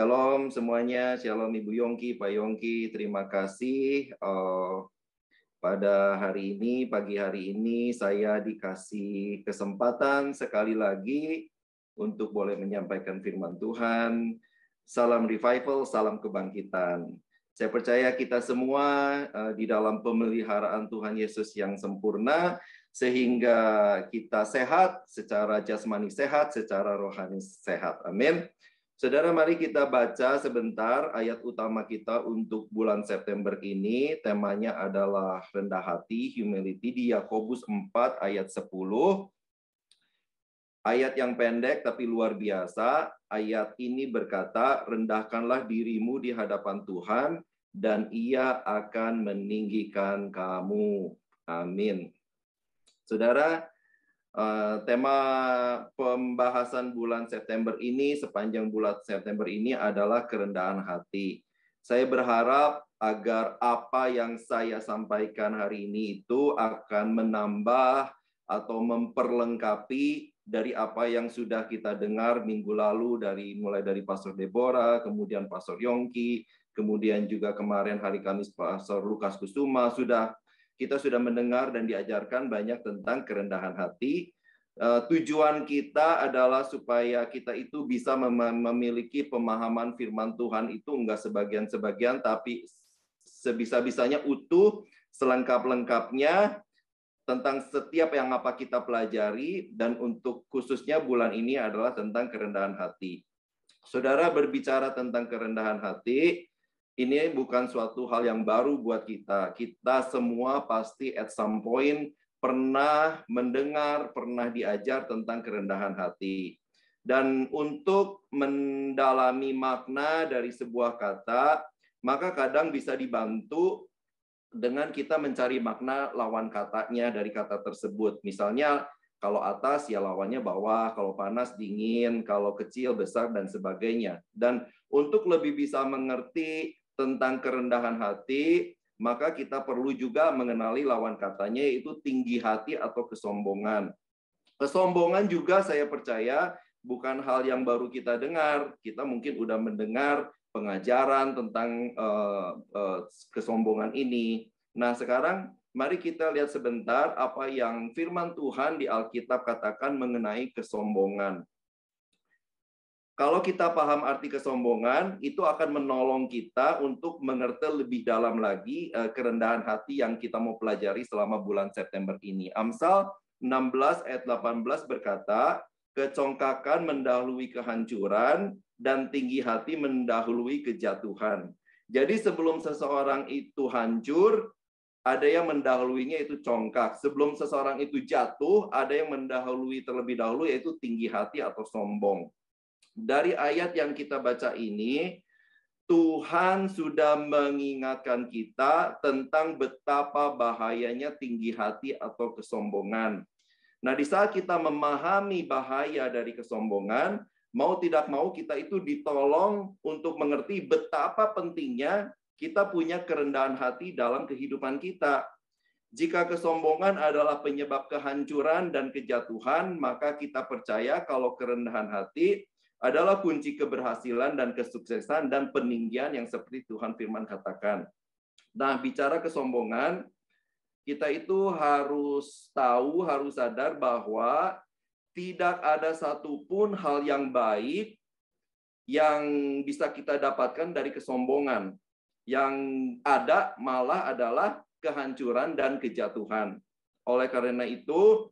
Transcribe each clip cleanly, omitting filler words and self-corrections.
Shalom semuanya, Shalom Ibu Yongki, Pak Yongki, terima kasih. Pada hari ini, pagi hari ini, saya dikasih kesempatan sekali lagi untuk boleh menyampaikan firman Tuhan. Salam revival, salam kebangkitan. Saya percaya kita semua di dalam pemeliharaan Tuhan Yesus yang sempurna, sehingga kita sehat, secara jasmani sehat, secara rohani sehat. Amin. Saudara, mari kita baca sebentar ayat utama kita untuk bulan September ini. Temanya adalah rendah hati, humility, di Yakobus 4 ayat 10. Ayat yang pendek tapi luar biasa. Ayat ini berkata, rendahkanlah dirimu di hadapan Tuhan, dan Ia akan meninggikan kamu. Amin. Saudara, tema pembahasan bulan September ini, sepanjang bulan September ini adalah kerendahan hati. Saya berharap agar apa yang saya sampaikan hari ini itu akan menambah atau memperlengkapi dari apa yang sudah kita dengar minggu lalu, mulai dari Pastor Deborah, kemudian Pastor Yongki, kemudian juga kemarin hari Kamis Pastor Lukas Kusuma, kita sudah mendengar dan diajarkan banyak tentang kerendahan hati. Tujuan kita adalah supaya kita itu bisa memiliki pemahaman firman Tuhan itu enggak sebagian-sebagian, tapi sebisa-bisanya utuh, selengkap-lengkapnya tentang setiap yang apa kita pelajari, dan untuk khususnya bulan ini adalah tentang kerendahan hati. Saudara, berbicara tentang kerendahan hati, ini bukan suatu hal yang baru buat kita. Kita semua pasti at some point pernah mendengar, pernah diajar tentang kerendahan hati. Dan untuk mendalami makna dari sebuah kata, maka kadang bisa dibantu dengan kita mencari makna lawan katanya dari kata tersebut. Misalnya, kalau atas ya lawannya bawah, kalau panas dingin, kalau kecil besar, dan sebagainya. Dan untuk lebih bisa mengerti tentang kerendahan hati, maka kita perlu juga mengenali lawan katanya, yaitu tinggi hati atau kesombongan. Kesombongan juga saya percaya bukan hal yang baru kita dengar. Kita mungkin udah mendengar pengajaran tentang kesombongan ini. Nah, sekarang mari kita lihat sebentar apa yang firman Tuhan di Alkitab katakan mengenai kesombongan. Kalau kita paham arti kesombongan, itu akan menolong kita untuk mengerti lebih dalam lagi kerendahan hati yang kita mau pelajari selama bulan September ini. Amsal 16 ayat 18 berkata, kecongkakan mendahului kehancuran, dan tinggi hati mendahului kejatuhan. Jadi sebelum seseorang itu hancur, ada yang mendahuluinya itu congkak. Sebelum seseorang itu jatuh, ada yang mendahului terlebih dahulu, yaitu tinggi hati atau sombong. Dari ayat yang kita baca ini, Tuhan sudah mengingatkan kita tentang betapa bahayanya tinggi hati atau kesombongan. Nah, di saat kita memahami bahaya dari kesombongan, mau tidak mau kita itu ditolong untuk mengerti betapa pentingnya kita punya kerendahan hati dalam kehidupan kita. Jika kesombongan adalah penyebab kehancuran dan kejatuhan, maka kita percaya kalau kerendahan hati adalah kunci keberhasilan dan kesuksesan dan peninggian yang seperti Tuhan firman katakan. Nah, bicara kesombongan, kita itu harus tahu, harus sadar bahwa tidak ada satupun hal yang baik yang bisa kita dapatkan dari kesombongan. Yang ada malah adalah kehancuran dan kejatuhan. Oleh karena itu,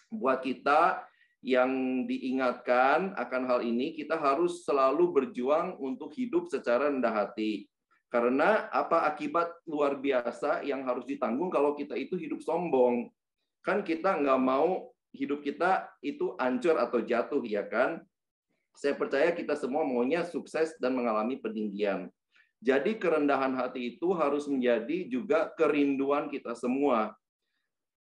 buat kita yang diingatkan akan hal ini, kita harus selalu berjuang untuk hidup secara rendah hati. Karena apa akibat luar biasa yang harus ditanggung kalau kita itu hidup sombong. Kan kita nggak mau hidup kita itu hancur atau jatuh, ya kan? Saya percaya kita semua maunya sukses dan mengalami peninggian. Jadi kerendahan hati itu harus menjadi juga kerinduan kita semua.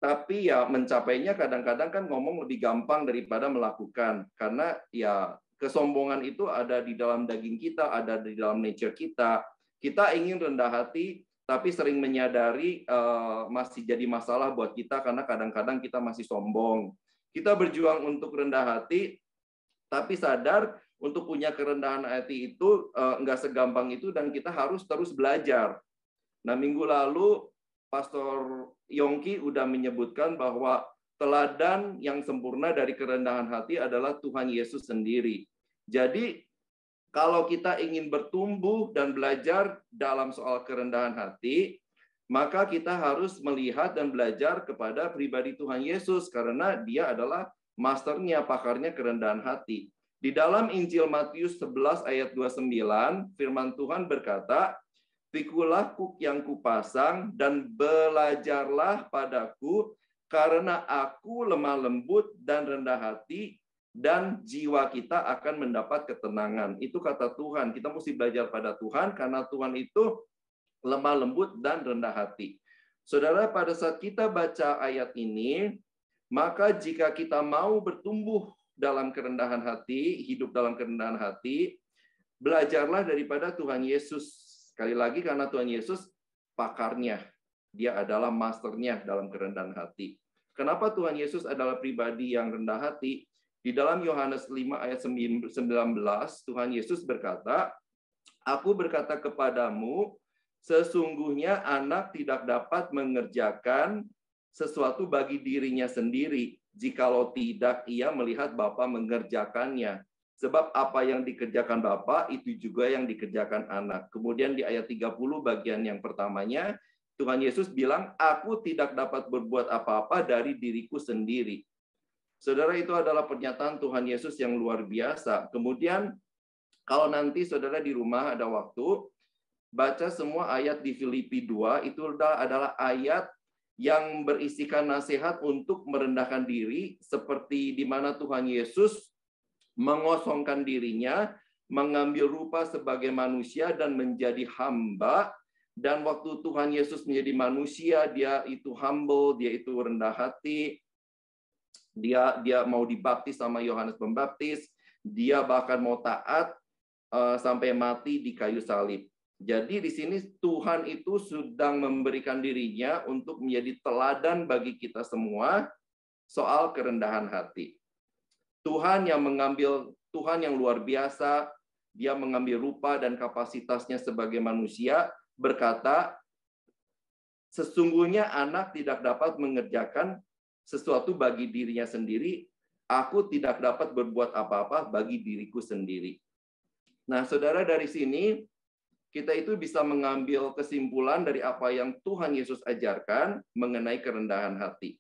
Tapi ya mencapainya kadang-kadang kan ngomong lebih gampang daripada melakukan. Karena ya kesombongan itu ada di dalam daging kita, ada di dalam nature kita. Kita ingin rendah hati, tapi sering menyadari masih jadi masalah buat kita karena kadang-kadang kita masih sombong. Kita berjuang untuk rendah hati, tapi sadar untuk punya kerendahan hati itu nggak segampang itu dan kita harus terus belajar. Nah, minggu lalu Pastor Yongki udah menyebutkan bahwa teladan yang sempurna dari kerendahan hati adalah Tuhan Yesus sendiri. Jadi, kalau kita ingin bertumbuh dan belajar dalam soal kerendahan hati, maka kita harus melihat dan belajar kepada pribadi Tuhan Yesus karena dia adalah masternya, pakarnya kerendahan hati. Di dalam Injil Matius 11 ayat 29, firman Tuhan berkata, "Pikulah kuk yang kupasang dan belajarlah padaku, karena aku lemah lembut dan rendah hati, dan jiwa kita akan mendapat ketenangan." Itu kata Tuhan. Kita mesti belajar pada Tuhan karena Tuhan itu lemah lembut dan rendah hati. Saudara, pada saat kita baca ayat ini, maka jika kita mau bertumbuh dalam kerendahan hati, hidup dalam kerendahan hati, belajarlah daripada Tuhan Yesus. Sekali lagi karena Tuhan Yesus pakarnya. Dia adalah masternya dalam kerendahan hati. Kenapa Tuhan Yesus adalah pribadi yang rendah hati? Di dalam Yohanes 5 ayat 19, Tuhan Yesus berkata, "Aku berkata kepadamu, sesungguhnya anak tidak dapat mengerjakan sesuatu bagi dirinya sendiri, jikalau tidak ia melihat Bapa mengerjakannya. Sebab apa yang dikerjakan Bapa, itu juga yang dikerjakan anak." Kemudian di ayat 30 bagian yang pertamanya, Tuhan Yesus bilang, "Aku tidak dapat berbuat apa-apa dari diriku sendiri." Saudara, itu adalah pernyataan Tuhan Yesus yang luar biasa. Kemudian, kalau nanti saudara di rumah ada waktu, baca semua ayat di Filipi 2, itu adalah ayat yang berisikan nasihat untuk merendahkan diri, seperti di mana Tuhan Yesus mengosongkan dirinya, mengambil rupa sebagai manusia dan menjadi hamba. Dan waktu Tuhan Yesus menjadi manusia, dia itu humble, dia itu rendah hati, dia mau dibaptis sama Yohanes Pembaptis, dia bahkan mau taat sampai mati di kayu salib. Jadi di sini Tuhan itu sedang memberikan dirinya untuk menjadi teladan bagi kita semua soal kerendahan hati. Tuhan yang luar biasa, dia mengambil rupa dan kapasitasnya sebagai manusia, berkata, "Sesungguhnya anak tidak dapat mengerjakan sesuatu bagi dirinya sendiri, aku tidak dapat berbuat apa-apa bagi diriku sendiri." Nah, saudara, dari sini kita itu bisa mengambil kesimpulan dari apa yang Tuhan Yesus ajarkan mengenai kerendahan hati.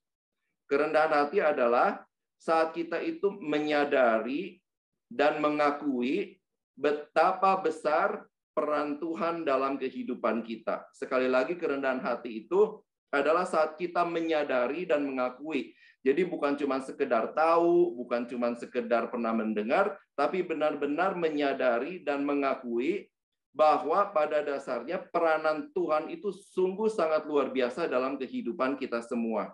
Kerendahan hati adalah saat kita itu menyadari dan mengakui betapa besar peran Tuhan dalam kehidupan kita. Sekali lagi, kerendahan hati itu adalah saat kita menyadari dan mengakui. Jadi bukan cuma sekedar tahu, bukan cuma sekedar pernah mendengar, tapi benar-benar menyadari dan mengakui bahwa pada dasarnya peranan Tuhan itu sungguh sangat luar biasa dalam kehidupan kita semua.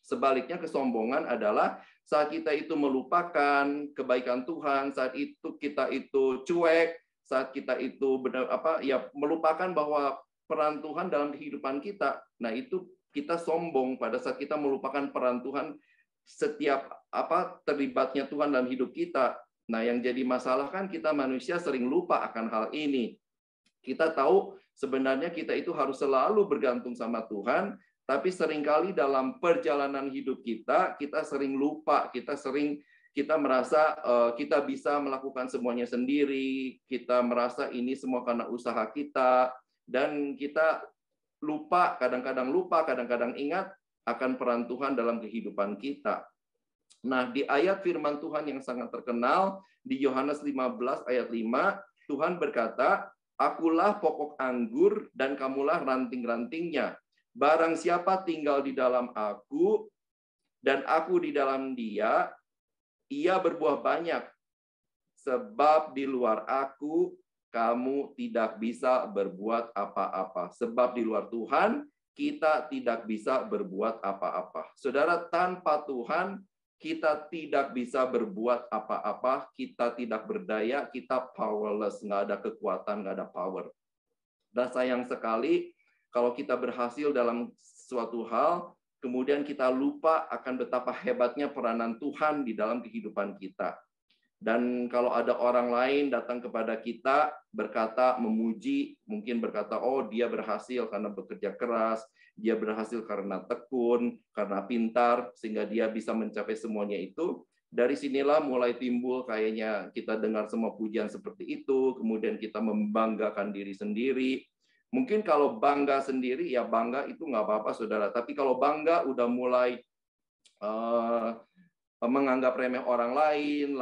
Sebaliknya, kesombongan adalah saat kita itu melupakan kebaikan Tuhan, saat itu kita itu cuek, saat kita itu melupakan bahwa peran Tuhan dalam kehidupan kita. Nah, itu kita sombong pada saat kita melupakan peran Tuhan setiap terlibatnya Tuhan dalam hidup kita. Nah, yang jadi masalah kan kita manusia sering lupa akan hal ini. Kita tahu sebenarnya kita itu harus selalu bergantung sama Tuhan, tapi seringkali dalam perjalanan hidup kita sering lupa, kita merasa kita bisa melakukan semuanya sendiri, kita merasa ini semua karena usaha kita, dan kita lupa, kadang-kadang ingat akan peran Tuhan dalam kehidupan kita. Nah, di ayat firman Tuhan yang sangat terkenal, di Yohanes 15 ayat 5, Tuhan berkata, "Akulah pokok anggur dan kamulah ranting-rantingnya. Barang siapa tinggal di dalam aku dan aku di dalam dia, ia berbuah banyak. Sebab di luar aku, kamu tidak bisa berbuat apa-apa." Sebab di luar Tuhan, kita tidak bisa berbuat apa-apa. Saudara, tanpa Tuhan, kita tidak bisa berbuat apa-apa, kita tidak berdaya, kita powerless, nggak ada kekuatan, nggak ada power. Dan sayang sekali kalau kita berhasil dalam suatu hal, kemudian kita lupa akan betapa hebatnya peranan Tuhan di dalam kehidupan kita. Dan kalau ada orang lain datang kepada kita berkata, memuji, mungkin berkata, oh dia berhasil karena bekerja keras, dia berhasil karena tekun, karena pintar, sehingga dia bisa mencapai semuanya itu. Dari sinilah mulai timbul kayaknya kita dengar semua pujian seperti itu, kemudian kita membanggakan diri sendiri. Mungkin kalau bangga sendiri, ya bangga itu nggak apa-apa, saudara. Tapi kalau bangga udah mulai menganggap remeh orang lain,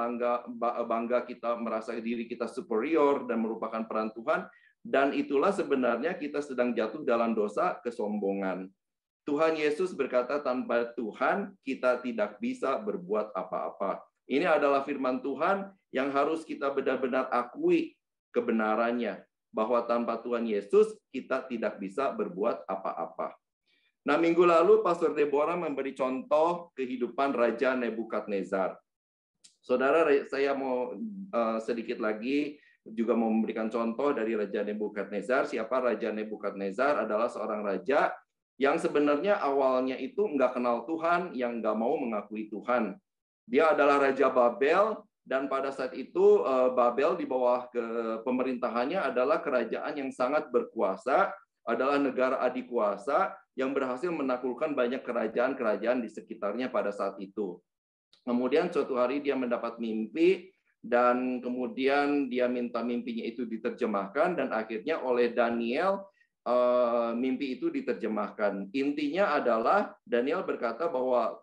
bangga kita merasa diri kita superior dan merupakan peran Tuhan, dan itulah sebenarnya kita sedang jatuh dalam dosa kesombongan. Tuhan Yesus berkata, tanpa Tuhan kita tidak bisa berbuat apa-apa. Ini adalah firman Tuhan yang harus kita benar-benar akui kebenarannya, bahwa tanpa Tuhan Yesus kita tidak bisa berbuat apa-apa. Nah, minggu lalu Pastor Deborah memberi contoh kehidupan Raja Nebukadnezar. Saudara, saya mau sedikit lagi juga mau memberikan contoh dari Raja Nebukadnezar. Siapa Raja Nebukadnezar? Adalah seorang raja yang sebenarnya awalnya itu nggak kenal Tuhan, yang nggak mau mengakui Tuhan. Dia adalah Raja Babel, dan pada saat itu Babel di bawah pemerintahannya adalah kerajaan yang sangat berkuasa, adalah negara adikuasa yang berhasil menaklukkan banyak kerajaan-kerajaan di sekitarnya pada saat itu. Kemudian suatu hari dia mendapat mimpi, dan kemudian dia minta mimpinya itu diterjemahkan, dan akhirnya oleh Daniel mimpi itu diterjemahkan. Intinya adalah Daniel berkata bahwa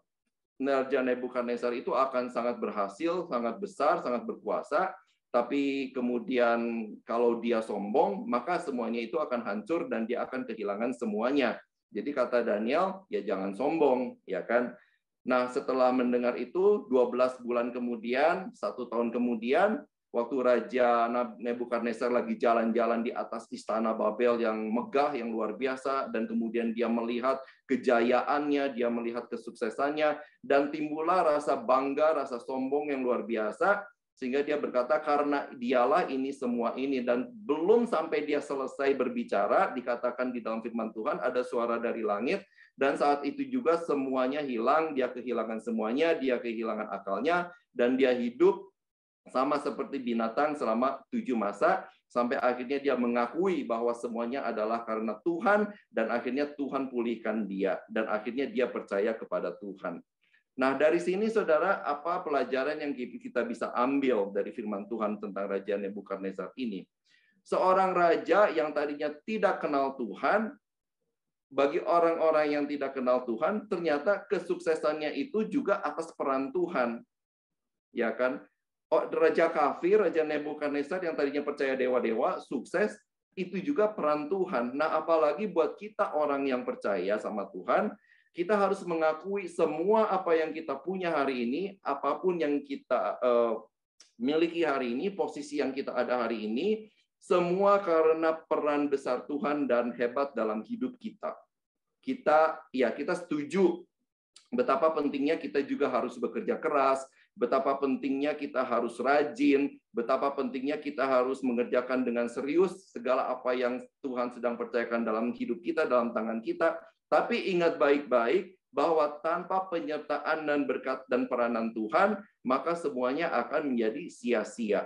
Raja Nebukadnezar itu akan sangat berhasil, sangat besar, sangat berkuasa, tapi kemudian kalau dia sombong, maka semuanya itu akan hancur dan dia akan kehilangan semuanya. Jadi kata Daniel, ya jangan sombong, ya kan? Nah, setelah mendengar itu, 12 bulan kemudian, 1 tahun kemudian, waktu Raja Nebukadnezar lagi jalan-jalan di atas istana Babel yang megah, yang luar biasa, dan kemudian dia melihat kejayaannya, dia melihat kesuksesannya, dan timbullah rasa bangga, rasa sombong yang luar biasa, sehingga dia berkata, karena dialah ini semua ini. Dan belum sampai dia selesai berbicara, dikatakan di dalam firman Tuhan, ada suara dari langit, dan saat itu juga semuanya hilang, dia kehilangan semuanya, dia kehilangan akalnya, dan dia hidup sama seperti binatang selama 7 masa, sampai akhirnya dia mengakui bahwa semuanya adalah karena Tuhan, dan akhirnya Tuhan pulihkan dia, dan akhirnya dia percaya kepada Tuhan. Nah, dari sini, saudara, apa pelajaran yang kita bisa ambil dari firman Tuhan tentang Raja Nebukadnezar ini? Seorang raja yang tadinya tidak kenal Tuhan, bagi orang-orang yang tidak kenal Tuhan, ternyata kesuksesannya itu juga atas peran Tuhan. Ya kan? Oh, Raja kafir, Raja Nebukadnezar yang tadinya percaya dewa-dewa, sukses, itu juga peran Tuhan. Nah, apalagi buat kita orang yang percaya sama Tuhan, kita harus mengakui semua apa yang kita punya hari ini, apapun yang kita miliki hari ini, posisi yang kita ada hari ini, semua karena peran besar Tuhan dan hebat dalam hidup kita. Kita setuju betapa pentingnya kita juga harus bekerja keras, betapa pentingnya kita harus rajin, betapa pentingnya kita harus mengerjakan dengan serius segala apa yang Tuhan sedang percayakan dalam hidup kita, dalam tangan kita. Tapi ingat baik-baik bahwa tanpa penyertaan dan berkat dan peranan Tuhan, maka semuanya akan menjadi sia-sia.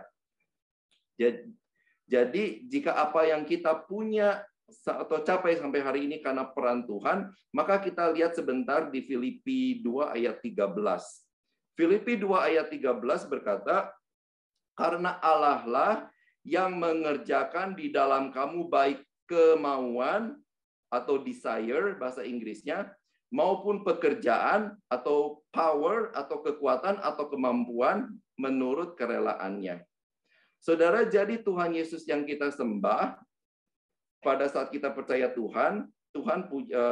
Jadi jika apa yang kita punya atau capai sampai hari ini karena peran Tuhan, maka kita lihat sebentar di Filipi 2 ayat 13. Filipi 2 ayat 13 berkata, karena Allah lah yang mengerjakan di dalam kamu baik kemauan atau desire, bahasa Inggrisnya, maupun pekerjaan atau power atau kekuatan atau kemampuan menurut kerelaannya. Saudara, jadi Tuhan Yesus yang kita sembah, pada saat kita percaya Tuhan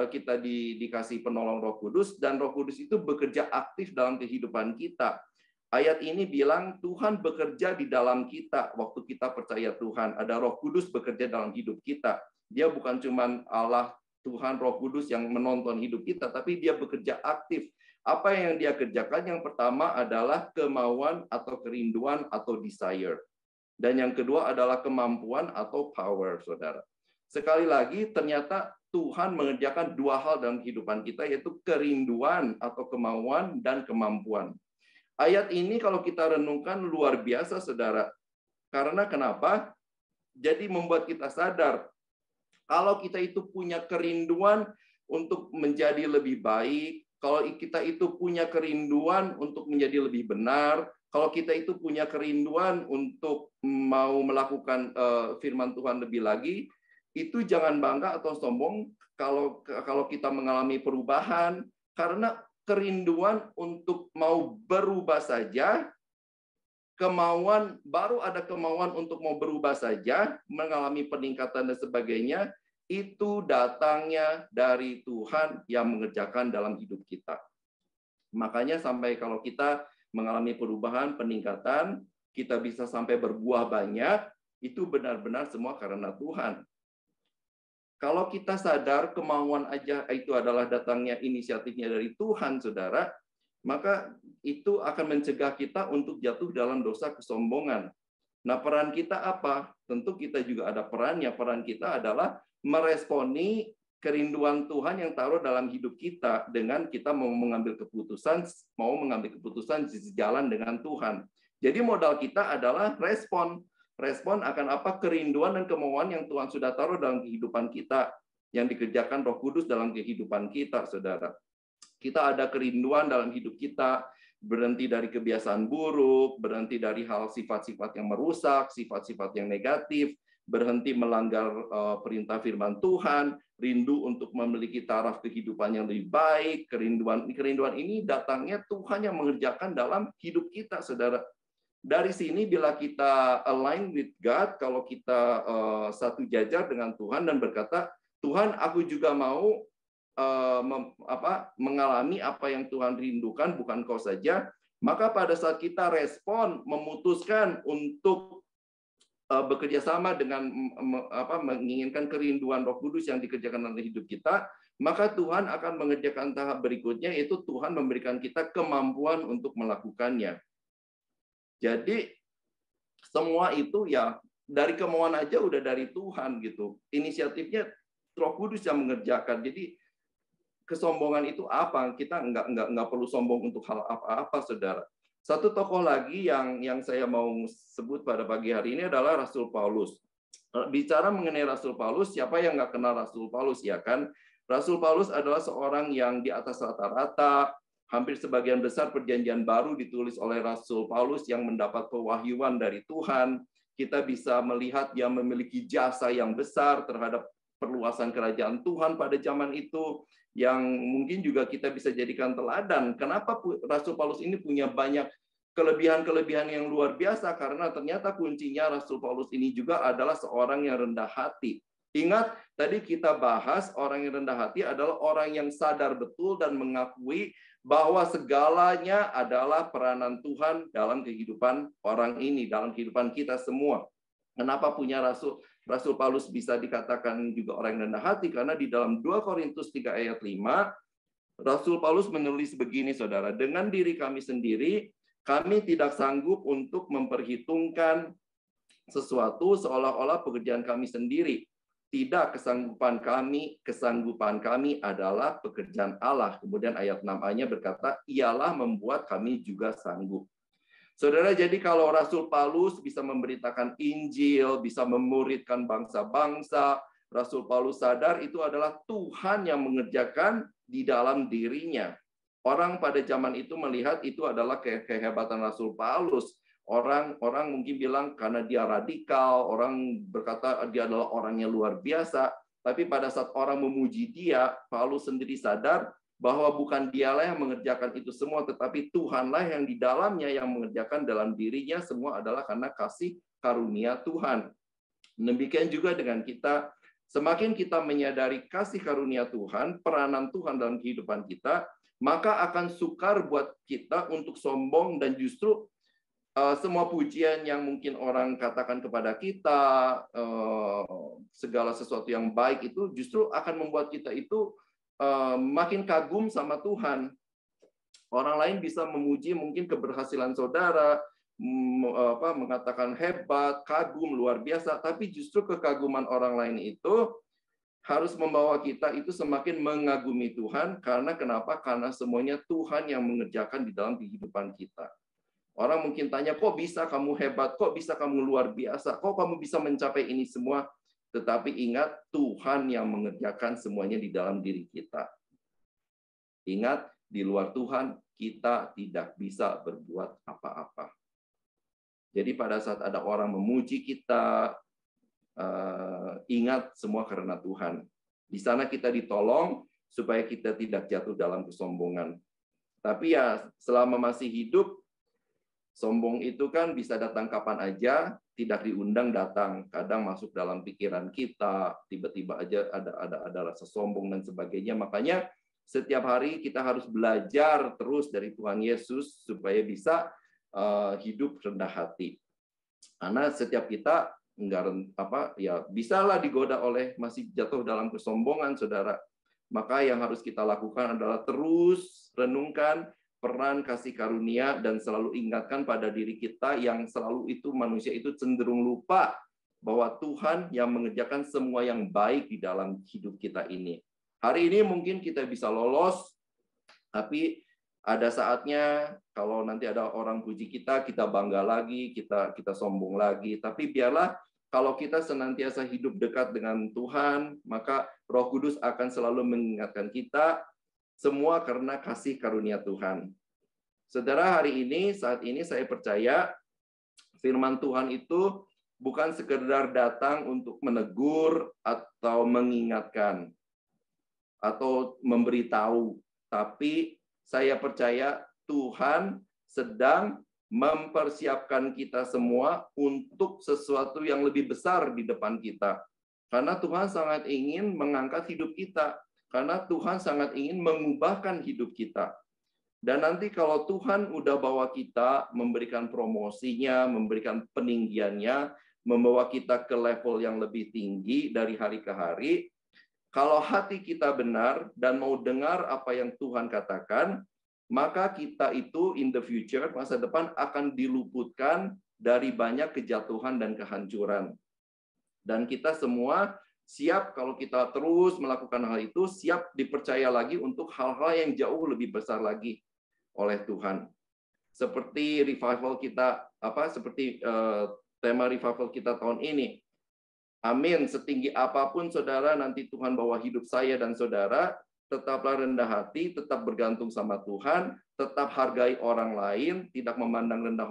kita dikasih penolong Roh Kudus, dan Roh Kudus itu bekerja aktif dalam kehidupan kita. Ayat ini bilang Tuhan bekerja di dalam kita waktu kita percaya Tuhan. Ada Roh Kudus bekerja dalam hidup kita. Dia bukan cuma Allah, Tuhan, Roh Kudus yang menonton hidup kita, tapi dia bekerja aktif. Apa yang dia kerjakan? Yang pertama adalah kemauan atau kerinduan atau desire. Dan yang kedua adalah kemampuan atau power, saudara. Sekali lagi, ternyata Tuhan mengerjakan 2 hal dalam kehidupan kita, yaitu kerinduan atau kemauan dan kemampuan. Ayat ini kalau kita renungkan luar biasa, saudara. Karena kenapa? Jadi membuat kita sadar, kalau kita itu punya kerinduan untuk menjadi lebih baik, kalau kita itu punya kerinduan untuk menjadi lebih benar, kalau kita itu punya kerinduan untuk mau melakukan firman Tuhan lebih lagi, itu jangan bangga atau sombong kalau kita mengalami perubahan, karena kerinduan untuk mau berubah saja, baru ada kemauan untuk mau berubah saja, mengalami peningkatan dan sebagainya, itu datangnya dari Tuhan yang mengerjakan dalam hidup kita. Makanya sampai kalau kita mengalami perubahan, peningkatan, kita bisa sampai berbuah banyak, itu benar-benar semua karena Tuhan. Kalau kita sadar kemauan aja itu adalah datangnya inisiatifnya dari Tuhan, saudara, maka itu akan mencegah kita untuk jatuh dalam dosa kesombongan. Nah, peran kita apa? Tentu kita juga ada perannya. Peran kita adalah meresponi kerinduan Tuhan yang taruh dalam hidup kita dengan kita mau mengambil keputusan sejalan dengan Tuhan. Jadi modal kita adalah respon. Respon akan apa? Kerinduan dan kemauan yang Tuhan sudah taruh dalam kehidupan kita, yang dikerjakan Roh Kudus dalam kehidupan kita, saudara. Kita ada kerinduan dalam hidup kita, berhenti dari kebiasaan buruk, berhenti dari hal sifat-sifat yang merusak, sifat-sifat yang negatif, berhenti melanggar perintah firman Tuhan, rindu untuk memiliki taraf kehidupan yang lebih baik. Kerinduan ini datangnya Tuhan yang mengerjakan dalam hidup kita, saudara. Dari sini bila kita align with God, kalau kita satu jajar dengan Tuhan dan berkata, Tuhan, aku juga mau mengalami apa yang Tuhan rindukan, bukan kau saja. Maka pada saat kita respon, memutuskan untuk bekerja sama dengan menginginkan kerinduan Roh Kudus yang dikerjakan dalam hidup kita, maka Tuhan akan mengerjakan tahap berikutnya, yaitu Tuhan memberikan kita kemampuan untuk melakukannya. Jadi semua itu ya dari kemauan aja udah dari Tuhan gitu. Inisiatifnya Roh Kudus yang mengerjakan. Jadi kesombongan itu apa? Kita nggak perlu sombong untuk hal apa-apa, saudara. Satu tokoh lagi yang saya mau sebut pada pagi hari ini adalah Rasul Paulus. Bicara mengenai Rasul Paulus, siapa yang nggak kenal Rasul Paulus, ya kan? Rasul Paulus adalah seorang yang di atas rata-rata. Hampir sebagian besar perjanjian baru ditulis oleh Rasul Paulus yang mendapat pewahyuan dari Tuhan. Kita bisa melihat dia memiliki jasa yang besar terhadap perluasan kerajaan Tuhan pada zaman itu, yang mungkin juga kita bisa jadikan teladan. Kenapa Rasul Paulus ini punya banyak kelebihan-kelebihan yang luar biasa? Karena ternyata kuncinya Rasul Paulus ini juga adalah seorang yang rendah hati. Ingat, tadi kita bahas orang yang rendah hati adalah orang yang sadar betul dan mengakui bahwa segalanya adalah peranan Tuhan dalam kehidupan orang ini, dalam kehidupan kita semua. Kenapa punya Rasul Paulus bisa dikatakan juga orang yang rendah hati? Karena di dalam 2 Korintus 3 ayat 5, Rasul Paulus menulis begini, saudara, dengan diri kami sendiri, kami tidak sanggup untuk memperhitungkan sesuatu seolah-olah pekerjaan kami sendiri. Tidak, kesanggupan kami adalah pekerjaan Allah. Kemudian ayat 6a-nya berkata, ialah membuat kami juga sanggup. Saudara, jadi kalau Rasul Paulus bisa memberitakan Injil, bisa memuridkan bangsa-bangsa, Rasul Paulus sadar itu adalah Tuhan yang mengerjakan di dalam dirinya. Orang pada zaman itu melihat itu adalah kehebatan Rasul Paulus. Orang mungkin bilang karena dia radikal, orang berkata dia adalah orang yang luar biasa. Tapi pada saat orang memuji dia, Paulus sendiri sadar bahwa bukan dialah yang mengerjakan itu semua, tetapi Tuhanlah yang di dalamnya yang mengerjakan dalam dirinya semua adalah karena kasih karunia Tuhan. Demikian juga dengan kita, semakin kita menyadari kasih karunia Tuhan, peranan Tuhan dalam kehidupan kita, maka akan sukar buat kita untuk sombong dan justru semua pujian yang mungkin orang katakan kepada kita, segala sesuatu yang baik itu justru akan membuat kita itu makin kagum sama Tuhan. Orang lain bisa memuji mungkin keberhasilan saudara, mengatakan hebat, kagum, luar biasa, tapi justru kekaguman orang lain itu harus membawa kita itu semakin mengagumi Tuhan. Karena kenapa? Karena semuanya Tuhan yang mengerjakan di dalam kehidupan kita. Orang mungkin tanya, kok bisa kamu hebat? Kok bisa kamu luar biasa? Kok kamu bisa mencapai ini semua? Tetapi ingat, Tuhan yang mengerjakan semuanya di dalam diri kita. Ingat, di luar Tuhan, kita tidak bisa berbuat apa-apa. Jadi pada saat ada orang memuji kita, ingat semua karena Tuhan. Di sana kita ditolong supaya kita tidak jatuh dalam kesombongan. Tapi ya selama masih hidup, sombong itu kan bisa datang kapan aja, tidak diundang datang. Kadang masuk dalam pikiran kita, tiba-tiba aja ada rasa sombong dan sebagainya. Makanya setiap hari kita harus belajar terus dari Tuhan Yesus supaya bisa hidup rendah hati. Karena setiap kita bisalah digoda oleh masih jatuh dalam kesombongan, saudara. Maka yang harus kita lakukan adalah terus renungkan peran kasih karunia dan selalu ingatkan pada diri kita yang selalu itu manusia itu cenderung lupa bahwa Tuhan yang mengerjakan semua yang baik di dalam hidup kita ini. Hari ini mungkin kita bisa lolos, tapi ada saatnya kalau nanti ada orang puji kita bangga lagi, kita sombong lagi. Tapi biarlah kalau kita senantiasa hidup dekat dengan Tuhan, maka Roh Kudus akan selalu mengingatkan kita semua karena kasih karunia Tuhan. Saudara, saat ini saya percaya firman Tuhan itu bukan sekedar datang untuk menegur atau mengingatkan atau memberitahu, tapi saya percaya Tuhan sedang mempersiapkan kita semua untuk sesuatu yang lebih besar di depan kita. Karena Tuhan sangat ingin mengangkat hidup kita. Karena Tuhan sangat ingin mengubahkan hidup kita. Dan nanti kalau Tuhan udah bawa kita, memberikan promosinya, memberikan peninggiannya, membawa kita ke level yang lebih tinggi dari hari ke hari, kalau hati kita benar dan mau dengar apa yang Tuhan katakan, maka kita itu in the future, masa depan akan diluputkan dari banyak kejatuhan dan kehancuran. Dan kita semua siap kalau kita terus melakukan hal itu, siap dipercaya lagi untuk hal-hal yang jauh lebih besar lagi oleh Tuhan. Seperti revival kita, seperti tema revival kita tahun ini. Amin. Setinggi apapun saudara nanti Tuhan bawa hidup saya dan saudara, tetaplah rendah hati, tetap bergantung sama Tuhan, tetap hargai orang lain, tidak memandang rendah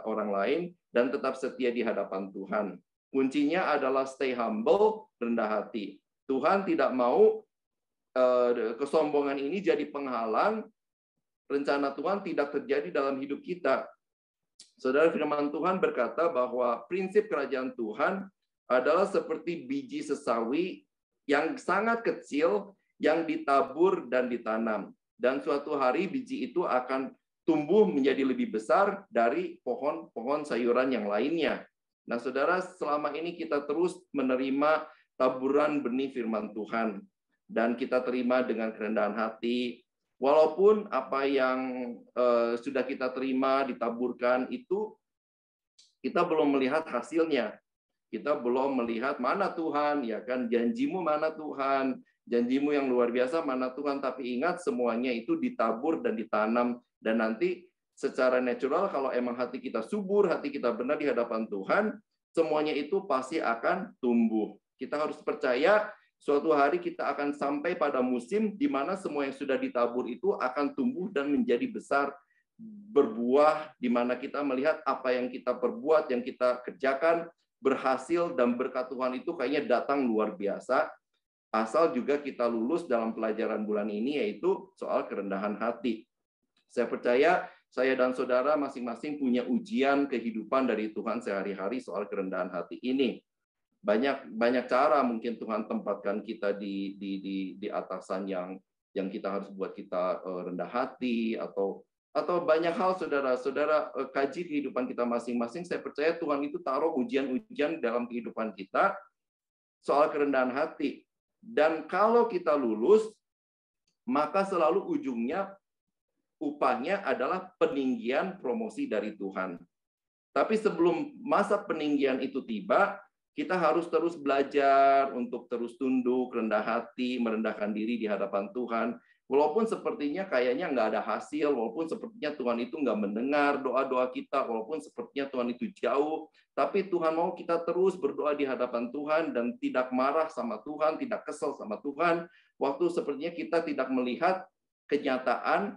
orang lain, dan tetap setia di hadapan Tuhan. Kuncinya adalah stay humble, rendah hati. Tuhan tidak mau kesombongan ini jadi penghalang rencana Tuhan tidak terjadi dalam hidup kita. Saudara, firman Tuhan berkata bahwa prinsip kerajaan Tuhan adalah seperti biji sesawi yang sangat kecil yang ditabur dan ditanam. Dan suatu hari biji itu akan tumbuh menjadi lebih besar dari pohon-pohon sayuran yang lainnya. Nah, saudara, selama ini kita terus menerima taburan benih firman Tuhan. Dan kita terima dengan kerendahan hati. Walaupun apa yang sudah kita terima, ditaburkan itu, kita belum melihat hasilnya. Kita belum melihat mana Tuhan, ya kan? Janjimu mana Tuhan? Janjimu yang luar biasa mana Tuhan? Tapi ingat, semuanya itu ditabur dan ditanam. Dan nanti secara natural, kalau emang hati kita subur, hati kita benar di hadapan Tuhan, semuanya itu pasti akan tumbuh. Kita harus percaya suatu hari kita akan sampai pada musim di mana semua yang sudah ditabur itu akan tumbuh dan menjadi besar, berbuah, di mana kita melihat apa yang kita perbuat, yang kita kerjakan, berhasil, dan berkat Tuhan itu kayaknya datang luar biasa. Asal juga kita lulus dalam pelajaran bulan ini, yaitu soal kerendahan hati. Saya percaya saya dan saudara masing-masing punya ujian kehidupan dari Tuhan sehari-hari soal kerendahan hati ini. Banyak cara mungkin Tuhan tempatkan kita di atasan yang kita harus buat kita rendah hati, atau banyak hal, saudara kaji kehidupan kita masing-masing. Saya percaya Tuhan itu taruh ujian-ujian dalam kehidupan kita soal kerendahan hati. Dan kalau kita lulus, maka selalu ujungnya upahnya adalah peninggian promosi dari Tuhan. Tapi sebelum masa peninggian itu tiba, kita harus terus belajar untuk terus tunduk, rendah hati, merendahkan diri di hadapan Tuhan. Walaupun sepertinya kayaknya nggak ada hasil, walaupun sepertinya Tuhan itu nggak mendengar doa-doa kita, walaupun sepertinya Tuhan itu jauh, tapi Tuhan mau kita terus berdoa di hadapan Tuhan dan tidak marah sama Tuhan, tidak kesel sama Tuhan, waktu sepertinya kita tidak melihat kenyataan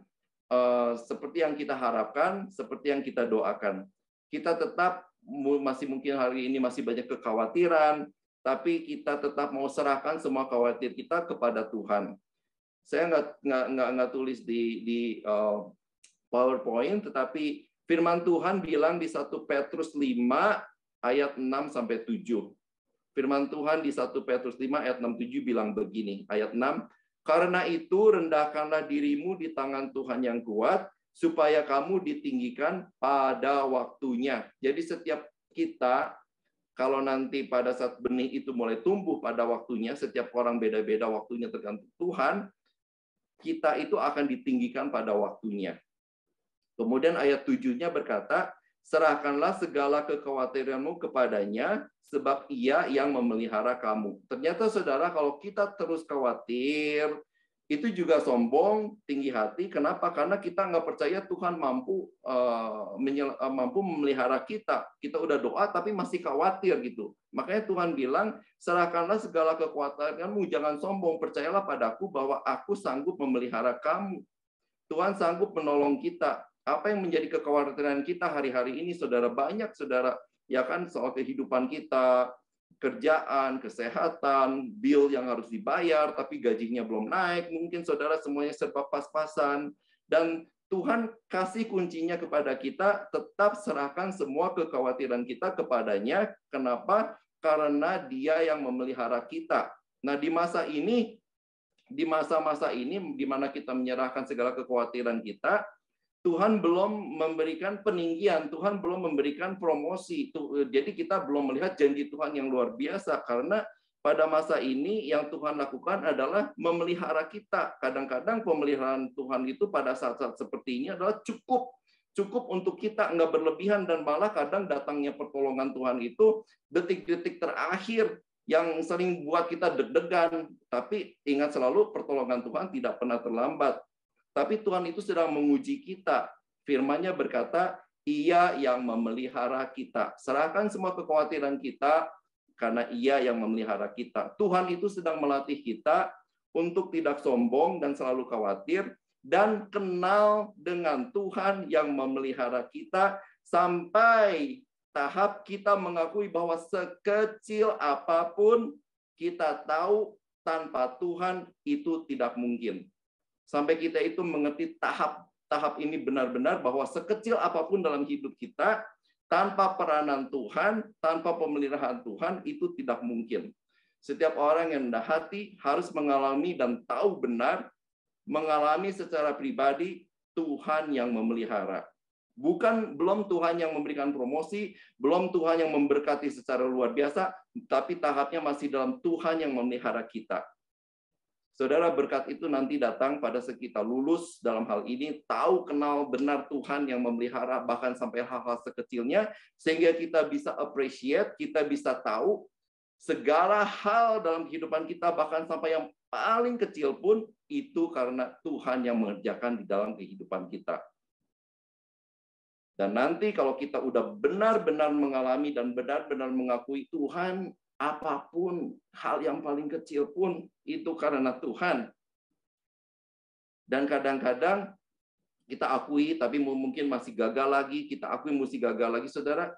seperti yang kita harapkan, seperti yang kita doakan. Kita tetap masih mungkin hari ini masih banyak kekhawatiran, tapi kita tetap mau serahkan semua khawatir kita kepada Tuhan. Saya nggak tulis di PowerPoint, tetapi firman Tuhan bilang di 1 Petrus 5 ayat 6 sampai 7. Firman Tuhan di 1 Petrus 5 ayat 6-7 bilang begini, ayat 6, karena itu rendahkanlah dirimu di tangan Tuhan yang kuat, supaya kamu ditinggikan pada waktunya. Jadi setiap kita, kalau nanti pada saat benih itu mulai tumbuh pada waktunya, setiap orang beda-beda waktunya tergantung Tuhan, kita itu akan ditinggikan pada waktunya. Kemudian ayat 7-nya berkata, serahkanlah segala kekhawatiranmu kepadanya, sebab ia yang memelihara kamu. Ternyata saudara, kalau kita terus khawatir, itu juga sombong, tinggi hati. Kenapa? Karena kita nggak percaya Tuhan mampu memelihara kita. Kita udah doa, tapi masih khawatir gitu. Makanya Tuhan bilang, serahkanlah segala kekhawatiranmu, jangan sombong. Percayalah padaku bahwa aku sanggup memelihara kamu. Tuhan sanggup menolong kita. Apa yang menjadi kekhawatiran kita hari-hari ini, saudara, banyak saudara, ya kan, soal kehidupan kita, kerjaan, kesehatan, bill yang harus dibayar, tapi gajinya belum naik, mungkin saudara semuanya serba pas-pasan, dan Tuhan kasih kuncinya kepada kita, tetap serahkan semua kekhawatiran kita kepadanya. Kenapa? Karena Dia yang memelihara kita. Nah, di masa ini, di masa-masa ini, di mana kita menyerahkan segala kekhawatiran kita, Tuhan belum memberikan peninggian, Tuhan belum memberikan promosi. Jadi kita belum melihat janji Tuhan yang luar biasa, karena pada masa ini yang Tuhan lakukan adalah memelihara kita. Kadang-kadang pemeliharaan Tuhan itu pada saat-saat seperti ini adalah cukup untuk kita, nggak berlebihan, dan malah kadang datangnya pertolongan Tuhan itu detik-detik terakhir yang sering buat kita deg-degan. Tapi ingat selalu, pertolongan Tuhan tidak pernah terlambat. Tapi Tuhan itu sedang menguji kita. Firman-Nya berkata, Ia yang memelihara kita. Serahkan semua kekhawatiran kita, karena Ia yang memelihara kita. Tuhan itu sedang melatih kita untuk tidak sombong dan selalu khawatir, dan kenal dengan Tuhan yang memelihara kita, sampai tahap kita mengakui bahwa sekecil apapun kita tahu tanpa Tuhan itu tidak mungkin. Sampai kita itu mengerti tahap ini benar-benar, bahwa sekecil apapun dalam hidup kita, tanpa peranan Tuhan, tanpa pemeliharaan Tuhan, itu tidak mungkin. Setiap orang yang rendah hati harus mengalami dan tahu benar, mengalami secara pribadi Tuhan yang memelihara. Belum Tuhan yang memberikan promosi, belum Tuhan yang memberkati secara luar biasa, tapi tahapnya masih dalam Tuhan yang memelihara kita. Saudara, berkat itu nanti datang pada saat kita lulus dalam hal ini, tahu kenal benar Tuhan yang memelihara, bahkan sampai hal-hal sekecilnya, sehingga kita bisa appreciate, kita bisa tahu segala hal dalam kehidupan kita, bahkan sampai yang paling kecil pun, itu karena Tuhan yang mengerjakan di dalam kehidupan kita. Dan nanti kalau kita udah benar-benar mengalami dan benar-benar mengakui Tuhan, apapun, hal yang paling kecil pun, itu karena Tuhan. Dan kadang-kadang kita akui, tapi mungkin masih gagal lagi, kita akui mesti gagal lagi, saudara.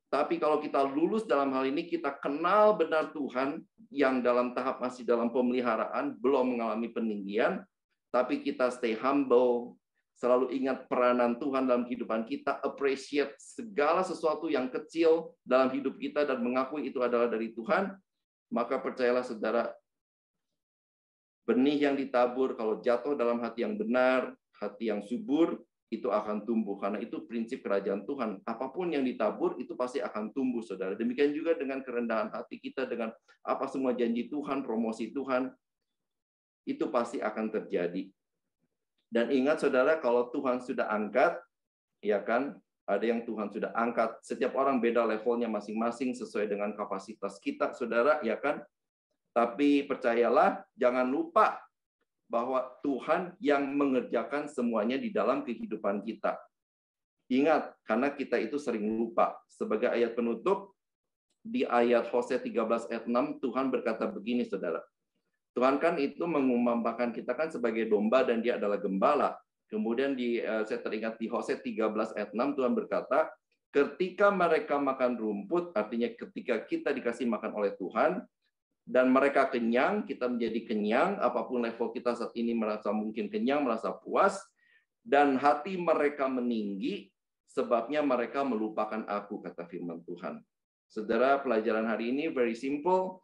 Tapi kalau kita lulus dalam hal ini, kita kenal benar Tuhan, yang dalam tahap masih dalam pemeliharaan, belum mengalami peninggian, tapi kita stay humble, selalu ingat peranan Tuhan dalam kehidupan kita, appreciate segala sesuatu yang kecil dalam hidup kita, dan mengakui itu adalah dari Tuhan, maka percayalah saudara, benih yang ditabur kalau jatuh dalam hati yang benar, hati yang subur, itu akan tumbuh. Karena itu prinsip kerajaan Tuhan. Apapun yang ditabur, itu pasti akan tumbuh, saudara. Demikian juga dengan kerendahan hati kita, dengan apa semua janji Tuhan, promosi Tuhan, itu pasti akan terjadi. Dan ingat saudara, kalau Tuhan sudah angkat, ya kan, ada yang Tuhan sudah angkat. Setiap orang beda levelnya masing-masing sesuai dengan kapasitas kita, saudara, ya kan. Tapi percayalah, jangan lupa bahwa Tuhan yang mengerjakan semuanya di dalam kehidupan kita. Ingat, karena kita itu sering lupa. Sebagai ayat penutup, di ayat Hosea 13 ayat 6, Tuhan berkata begini, saudara. Tuhan kan itu mengumpamakan kita kan sebagai domba dan dia adalah gembala. Kemudian saya teringat di Hosea 13 ayat 6, Tuhan berkata, ketika mereka makan rumput, artinya ketika kita dikasih makan oleh Tuhan, dan mereka kenyang, kita menjadi kenyang, apapun level kita saat ini merasa mungkin kenyang, merasa puas, dan hati mereka meninggi, sebabnya mereka melupakan aku, kata firman Tuhan. Saudara, pelajaran hari ini very simple.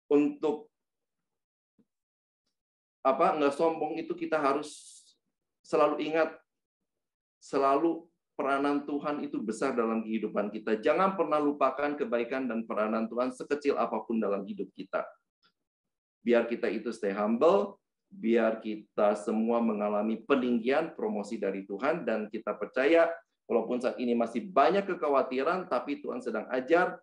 Untuk nggak sombong itu kita harus selalu ingat, selalu peranan Tuhan itu besar dalam kehidupan kita. Jangan pernah lupakan kebaikan dan peranan Tuhan sekecil apapun dalam hidup kita. Biar kita itu stay humble, biar kita semua mengalami peninggian, promosi dari Tuhan, dan kita percaya, walaupun saat ini masih banyak kekhawatiran, tapi Tuhan sedang ajar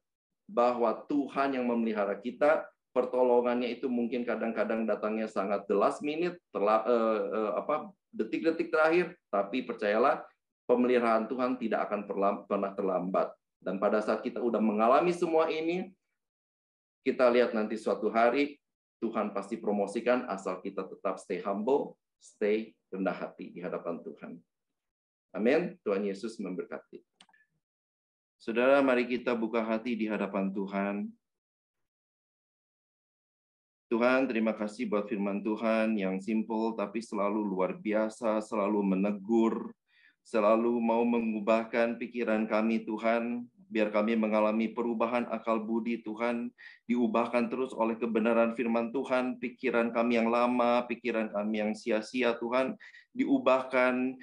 bahwa Tuhan yang memelihara kita, pertolongannya itu mungkin kadang-kadang datangnya sangat the last minute, detik-detik terakhir, tapi percayalah, pemeliharaan Tuhan tidak akan pernah terlambat. Dan pada saat kita udah mengalami semua ini, kita lihat nanti suatu hari, Tuhan pasti promosikan asal kita tetap stay humble, stay rendah hati di hadapan Tuhan. Amin. Tuhan Yesus memberkati. Saudara, mari kita buka hati di hadapan Tuhan. Tuhan, terima kasih buat firman Tuhan yang simple tapi selalu luar biasa, selalu menegur, selalu mau mengubahkan pikiran kami, Tuhan, biar kami mengalami perubahan akal budi, Tuhan, diubahkan terus oleh kebenaran firman Tuhan, pikiran kami yang lama, pikiran kami yang sia-sia, Tuhan, diubahkan,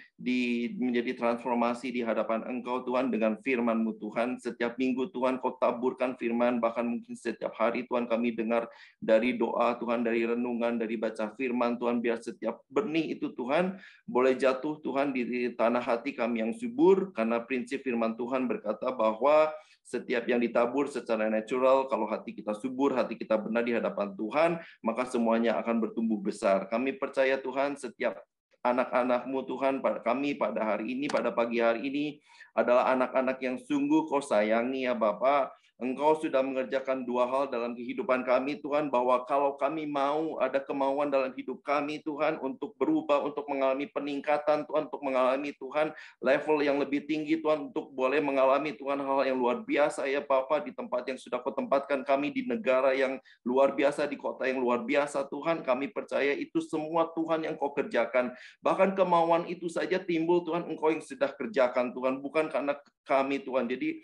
menjadi transformasi di hadapan Engkau, Tuhan, dengan firman-Mu, Tuhan. Setiap minggu, Tuhan, Kau taburkan firman, bahkan mungkin setiap hari, Tuhan, kami dengar dari doa, Tuhan, dari renungan, dari baca firman, Tuhan, biar setiap benih itu, Tuhan, boleh jatuh, Tuhan, di tanah hati kami yang subur, karena prinsip firman Tuhan berkata bahwa setiap yang ditabur secara natural, kalau hati kita subur, hati kita benar di hadapan Tuhan, maka semuanya akan bertumbuh besar. Kami percaya, Tuhan, setiap anak-anak-Mu, Tuhan, kami pada hari ini, pada pagi hari ini, adalah anak-anak yang sungguh Kau sayangi, ya Bapa. Engkau sudah mengerjakan dua hal dalam kehidupan kami, Tuhan, bahwa kalau kami mau ada kemauan dalam hidup kami, Tuhan, untuk berubah, untuk mengalami peningkatan, Tuhan, untuk mengalami, Tuhan, level yang lebih tinggi, Tuhan, untuk boleh mengalami, Tuhan, hal yang luar biasa, ya Bapa, di tempat yang sudah Kau tempatkan kami, di negara yang luar biasa, di kota yang luar biasa, Tuhan, kami percaya itu semua, Tuhan, yang Kau kerjakan. Bahkan kemauan itu saja timbul, Tuhan, Engkau yang sudah kerjakan, Tuhan, bukan karena kami, Tuhan. Jadi,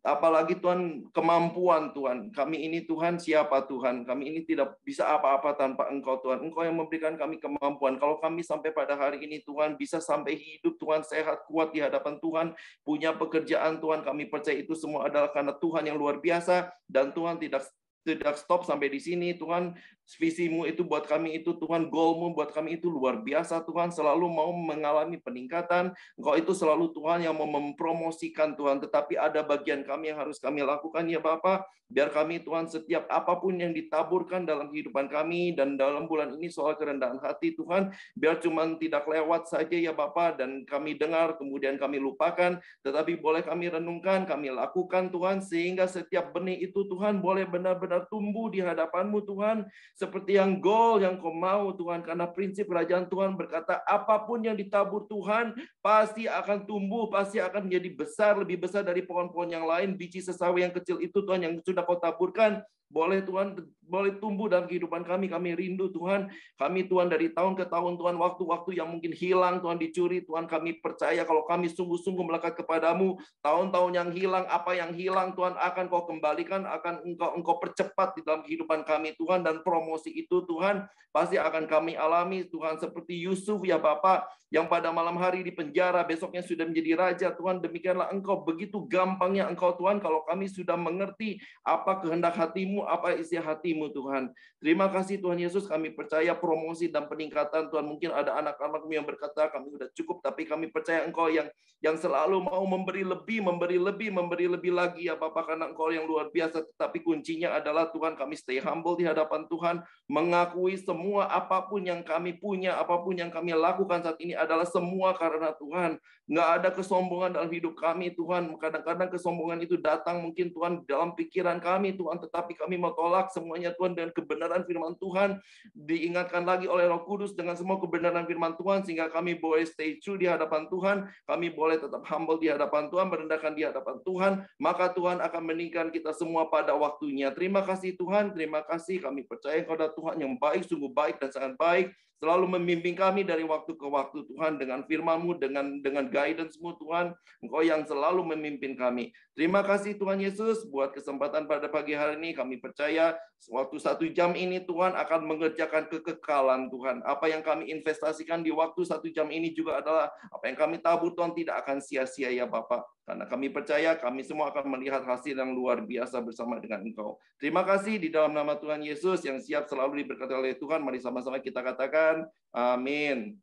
apalagi Tuhan, kemampuan Tuhan. Kami ini Tuhan siapa Tuhan? Kami ini tidak bisa apa-apa tanpa Engkau Tuhan. Engkau yang memberikan kami kemampuan. Kalau kami sampai pada hari ini Tuhan, bisa sampai hidup Tuhan, sehat, kuat di hadapan Tuhan, punya pekerjaan Tuhan, kami percaya itu semua adalah karena Tuhan yang luar biasa, dan Tuhan tidak stop sampai di sini, Tuhan. Visi-Mu itu buat kami itu, Tuhan, goal-Mu buat kami itu luar biasa, Tuhan. Selalu mau mengalami peningkatan. Engkau itu selalu, Tuhan, yang mau mempromosikan, Tuhan. Tetapi ada bagian kami yang harus kami lakukan, ya Bapa. Biar kami, Tuhan, setiap apapun yang ditaburkan dalam kehidupan kami, dan dalam bulan ini soal kerendahan hati, Tuhan, biar cuma tidak lewat saja, ya Bapa, dan kami dengar, kemudian kami lupakan, tetapi boleh kami renungkan, kami lakukan, Tuhan, sehingga setiap benih itu, Tuhan, boleh benar-benar tumbuh di hadapan-Mu, Tuhan, seperti yang goal yang Kau mau, Tuhan. Karena prinsip kerajaan Tuhan berkata, apapun yang ditabur Tuhan, pasti akan tumbuh, pasti akan menjadi besar, lebih besar dari pohon-pohon yang lain. Biji sesawi yang kecil itu, Tuhan, yang sudah Kau taburkan, boleh Tuhan, boleh tumbuh dalam kehidupan kami. Kami rindu, Tuhan. Kami, Tuhan, dari tahun ke tahun, Tuhan, waktu-waktu yang mungkin hilang, Tuhan, dicuri, Tuhan, kami percaya kalau kami sungguh-sungguh melekat kepadamu, tahun-tahun yang hilang, apa yang hilang, Tuhan, akan Kau kembalikan, akan Engkau percepat di dalam kehidupan kami, Tuhan, dan promosi itu, Tuhan, pasti akan kami alami, Tuhan, seperti Yusuf, ya Bapa, yang pada malam hari di penjara, besoknya sudah menjadi raja. Tuhan, demikianlah Engkau, begitu gampangnya Engkau Tuhan, kalau kami sudah mengerti apa kehendak hati-Mu, apa isi hati-Mu Tuhan. Terima kasih Tuhan Yesus, kami percaya promosi dan peningkatan Tuhan. Mungkin ada anak-anak-Mu yang berkata, kami sudah cukup, tapi kami percaya Engkau yang selalu mau memberi lebih, memberi lebih lagi ya Bapak, karena Engkau yang luar biasa. Tetapi kuncinya adalah Tuhan, kami stay humble di hadapan Tuhan, mengakui semua apapun yang kami punya, apapun yang kami lakukan saat ini adalah semua karena Tuhan. Nggak ada kesombongan dalam hidup kami Tuhan. Kadang-kadang kesombongan itu datang mungkin Tuhan dalam pikiran kami Tuhan, tetapi kami mau tolak semuanya Tuhan dengan kebenaran firman Tuhan. Diingatkan lagi oleh Roh Kudus dengan semua kebenaran firman Tuhan, sehingga kami boleh stay true di hadapan Tuhan. Kami boleh tetap humble di hadapan Tuhan, merendahkan di hadapan Tuhan. Maka Tuhan akan meninggikan kita semua pada waktunya. Terima kasih Tuhan, terima kasih. Kami percaya kepada Tuhan yang baik, sungguh baik dan sangat baik, selalu membimbing kami dari waktu ke waktu Tuhan, dengan firman-Mu, dengan guidance-Mu Tuhan. Engkau yang selalu memimpin kami. Terima kasih Tuhan Yesus buat kesempatan pada pagi hari ini. Kami percaya waktu 1 jam ini Tuhan akan mengerjakan kekekalan Tuhan. Apa yang kami investasikan di waktu 1 jam ini juga adalah apa yang kami tabur Tuhan tidak akan sia-sia ya Bapak. Karena kami percaya kami semua akan melihat hasil yang luar biasa bersama dengan Engkau. Terima kasih di dalam nama Tuhan Yesus yang siap selalu diberkati oleh Tuhan. Mari sama-sama kita katakan amin.